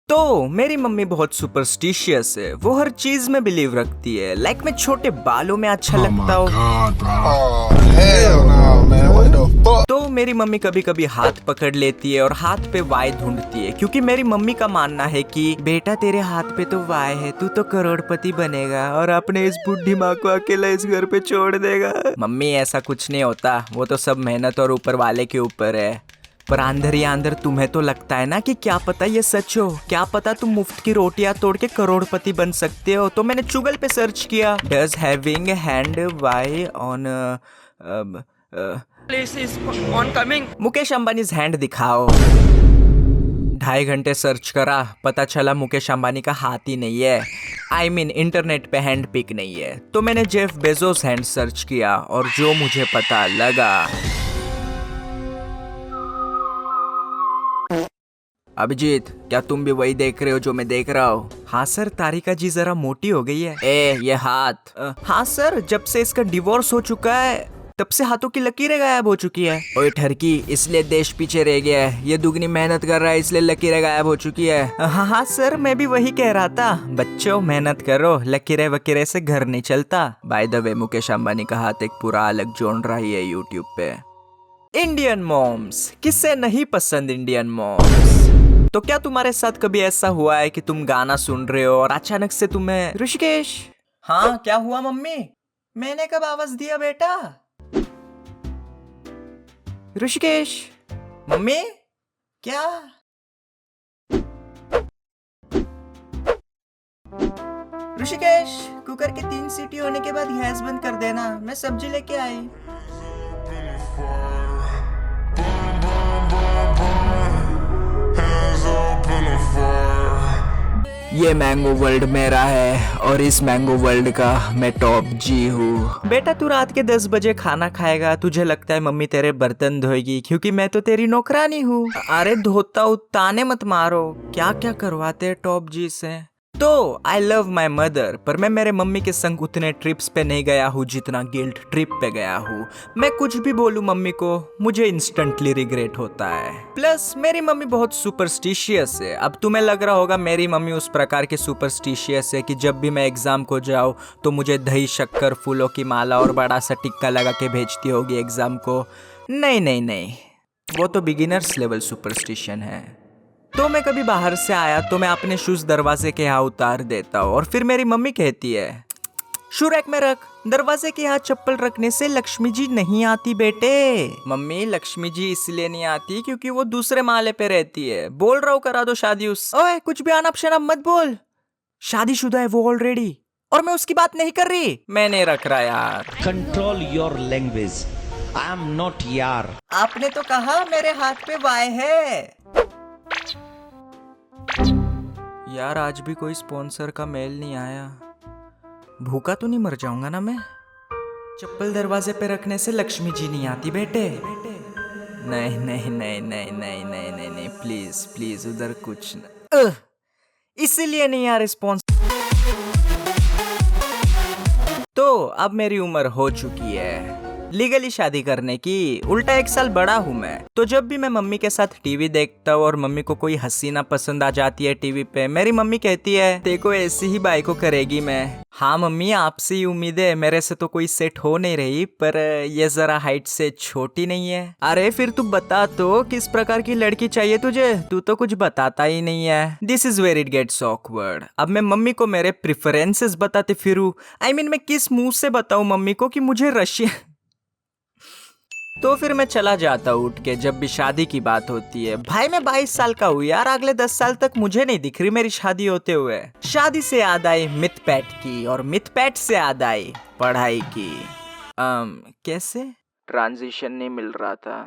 तो मेरी मम्मी बहुत सुपरस्टिशियस है, वो हर चीज में बिलीव रखती है। लाइक मैं छोटे बालों में अच्छा लगता हूँ। तो मेरी मम्मी कभी कभी हाथ पकड़ लेती है और हाथ पे वाई ढूंढती है, क्योंकि मेरी मम्मी का मानना है कि बेटा तेरे हाथ पे तो वाई है, तू तो करोड़पति बनेगा और अपने इस बुढ़ी माँ को अकेला इस घर पे छोड़ देगा। मम्मी ऐसा कुछ नहीं होता, वो तो सब मेहनत और ऊपर वाले के ऊपर है। पर अंदर ही अंदर तुम्हें तो लगता है ना कि क्या पता ये सच हो, क्या पता तुम मुफ्त की रोटियां तोड़ के करोड़पति बन सकते हो। तो मैंने गूगल पे सर्च किया, does having hand why on Police is oncoming. Mukesh Ambani hand दिखाओ। 2.5 घंटे सर्च करा, पता चला मुकेश अंबानी का हाथ ही नहीं है। I mean, इंटरनेट पे हैंड पिक नहीं है। तो मैंने जेफ बेजोस हैंड सर्च किया और जो मुझे पता लगा। अभिजीत, क्या तुम भी वही देख रहे हो जो मैं देख रहा हूँ? हाँ सर, तारिका जी जरा मोटी हो गई है। ये हाथ। हाँ सर, जब से इसका डिवोर्स हो चुका है तब से हाथों की लकीरें गायब हो चुकी है। ओए ठरकी, इसलिए देश पीछे रह गया है। ये दुगनी मेहनत कर रहा है इसलिए लकीरें गायब हो चुकी है। हाँ सर, मैं भी वही कह रहा था। बच्चों मेहनत करो, लकीरें वकीरें से घर नहीं चलता। By the way, Mukesh Ambani का हाथ एक पूरा अलग जॉनरा ही है यूट्यूब पे। इंडियन मॉम्स, किसे नहीं पसंद इंडियन मॉम्स? तो क्या तुम्हारे साथ कभी ऐसा हुआ है कि तुम गाना सुन रहे हो और अचानक से तुम्हें ऋषिकेश। हाँ क्या हुआ मम्मी? मैंने कब आवाज दिया बेटा? ऋषिकेश। मम्मी क्या? ऋषिकेश, कुकर के 3 सीटी होने के बाद गैस बंद कर देना, मैं सब्जी लेके आई। ये मैंगो वर्ल्ड मेरा है और इस मैंगो वर्ल्ड का मैं टॉप जी हूँ। बेटा तू रात के 10 बजे खाना खाएगा, तुझे लगता है मम्मी तेरे बर्तन धोएगी क्योंकि मैं तो तेरी नौकरानी हूँ। अरे धोता हूँ, ताने मत मारो। क्या क्या करवाते टॉप जी से। तो आई लव माई मदर, पर मैं मेरे मम्मी के संग उतने ट्रिप्स पे नहीं गया हूँ जितना गिल्ट ट्रिप पे गया हूँ। मैं कुछ भी बोलूँ मम्मी को, मुझे इंस्टेंटली रिग्रेट होता है। प्लस मेरी मम्मी बहुत सुपरस्टिशियस है। अब तुम्हें लग रहा होगा मेरी मम्मी उस प्रकार की सुपरस्टिशियस है कि जब भी मैं एग्जाम को जाऊँ तो मुझे दही शक्कर, फूलों की माला और बड़ा सा टिक्का लगा के भेजती होगी एग्जाम को। नहीं नहीं नहीं, वो तो बिगिनर्स लेवल सुपरस्टिशन है। तो मैं कभी बाहर से आया तो मैं अपने शूज दरवाजे के यहाँ उतार देता हूँ और फिर मेरी मम्मी कहती है, शू रैक में रख, दरवाजे के यहाँ चप्पल रखने से लक्ष्मी जी नहीं आती बेटे। मम्मी, लक्ष्मी जी इसलिए नहीं आती क्योंकि वो दूसरे माले पे रहती है। बोल रहा हूँ करा दो शादी उस। ओए कुछ भी अनप शनप मत बोल, शादीशुदा है वो ऑलरेडी और मैं उसकी बात नहीं कर रही। मैं नहीं रख रहा यार। Control your language, I am not यार। आपने तो कहा मेरे हाथ पे वाई है। यार आज भी कोई स्पॉन्सर का मेल नहीं आया। भूखा तो नहीं मर जाऊंगा ना मैं? चप्पल दरवाजे पे रखने से लक्ष्मी जी नहीं आती बेटे। नहीं नहीं नहीं नहीं नहीं नहीं नहीं नहीं, प्लीज प्लीज उधर कुछ न। इसीलिए नहीं यार स्पॉन्सर। तो अब मेरी उम्र हो चुकी है लीगली शादी करने की, उल्टा 1 साल बड़ा हूँ मैं। तो जब भी मैं मम्मी के साथ टीवी देखता हूँ और मम्मी को कोई हसीना पसंद आ जाती है टीवी पे, मेरी मम्मी कहती है देखो ऐसी ही बाई को करेगी मैं। हाँ मम्मी, आपसे ही उम्मीद है, मेरे से तो कोई सेट हो नहीं रही, पर ये जरा हाइट से छोटी नहीं है। अरे फिर तू बता तो किस प्रकार की लड़की चाहिए तुझे, तू तो कुछ बताता ही नहीं है। This is where it gets awkward. अब मैं मम्मी को मेरे प्रेफरेंसेस बताते फिरूं। आई मीन मैं किस मुंह से बताऊं मम्मी को कि मुझे रशिया। तो फिर मैं चला जाता हूँ उठ के जब भी शादी की बात होती है। भाई मैं 22 साल का हूँ यार, अगले 10 साल तक मुझे नहीं दिख रही मेरी शादी होते हुए। शादी से याद आई मिथपैट की और मिथपैट से याद आई पढ़ाई की। कैसे ट्रांजिशन नहीं मिल रहा था।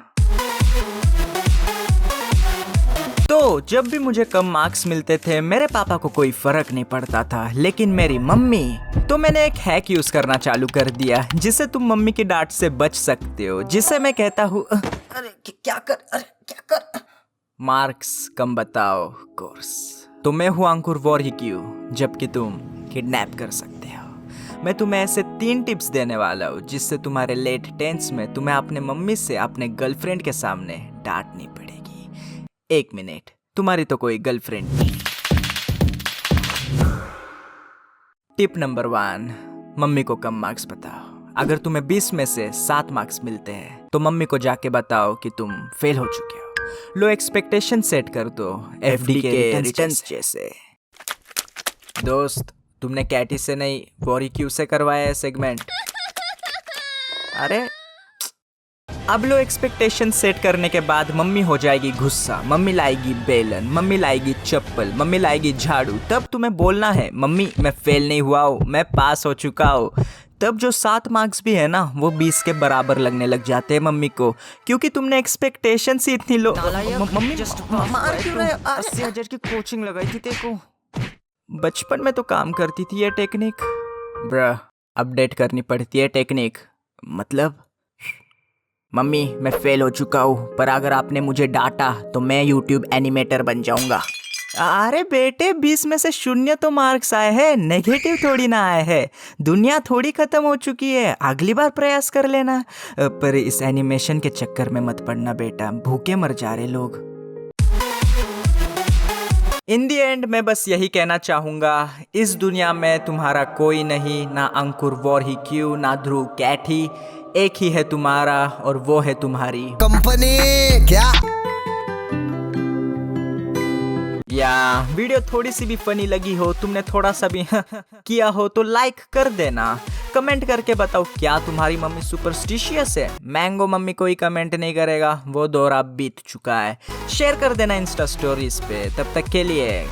तो जब भी मुझे कम मार्क्स मिलते थे मेरे पापा को कोई फर्क नहीं पड़ता था, लेकिन मेरी मम्मी। तो मैंने एक हैक यूज करना चालू कर दिया जिससे तुम मम्मी की डांट से बच सकते हो, जिसे मैं कहता हूँ अरे क्या कर मार्क्स कम बताओ कोर्स। तो मैं हूँ अंकुर वॉर ही क्यों, जबकि तुम किडनैप कर सकते हो। मैं तुम्हें ऐसे 3 टिप्स देने वाला हूँ जिससे तुम्हारे लेट 10s में तुम्हें अपने मम्मी से अपने गर्लफ्रेंड के सामने डांटनी पड़ेगी। 1 मिनट, तुम्हारी तो कोई गर्लफ्रेंड नहीं। टिप नंबर 1, मम्मी को कम मार्क्स बताओ। अगर तुम्हें 20 में से 7 मार्क्स मिलते हैं तो मम्मी को जाके बताओ कि तुम फेल हो चुके हो। लो एक्सपेक्टेशन सेट कर दो, एफडी के रिटर्न्स जैसे। दोस्त, तुमने कैटी से नहीं वॉरी क्यू से करवाया है सेगमेंट। अरे अब लो एक्सपेक्टेशन सेट करने के बाद मम्मी हो जाएगी गुस्सा, मम्मी लाएगी बेलन, मम्मी लाएगी चप्पल, मम्मी लाएगी झाड़ू। तब तुम्हें बोलना है मम्मी मैं फेल नहीं हुआ हूँ, मैं पास हो चुका हूँ। तब जो 7 मार्क्स भी है ना वो 20 के बराबर लगने लग जाते हैं मम्मी को, क्योंकि तुमने एक्सपेक्टेशन से इतनी लो। मम्मी मार क्यों रहे? 80,000 की कोचिंग लगाई थी तेको। बचपन में तो काम करती थी ये टेक्निक। ब्रा, अपडेट करनी पड़ती है टेक्निक। मतलब मम्मी मैं फेल हो चुका हूँ, पर अगर आपने मुझे डांटा तो मैं यूट्यूब एनिमेटर बन जाऊंगा। अरे बेटे 20 में से 0 तो मार्क्स आए हैं, नेगेटिव थोड़ी ना आए हैं। दुनिया थोड़ी खत्म हो चुकी है, अगली बार प्रयास कर लेना। पर इस एनिमेशन के चक्कर में मत पड़ना बेटा, भूखे मर जा रहे लोग। इन दी एंड मैं बस यही कहना चाहूंगा, इस दुनिया में तुम्हारा कोई नहीं, ना अंकुर वॉरी क्यू, ना ध्रुव कैठी। एक ही है तुम्हारा और वो है तुम्हारी कंपनी। क्या या वीडियो थोड़ी सी भी फनी लगी हो, तुमने थोड़ा सा भी किया हो तो लाइक कर देना। कमेंट करके बताओ क्या तुम्हारी मम्मी सुपरस्टिशियस है? मैंगो मम्मी कोई कमेंट नहीं करेगा, वो दौर अब बीत चुका है। शेयर कर देना इंस्टा स्टोरीज पे। तब तक के लिए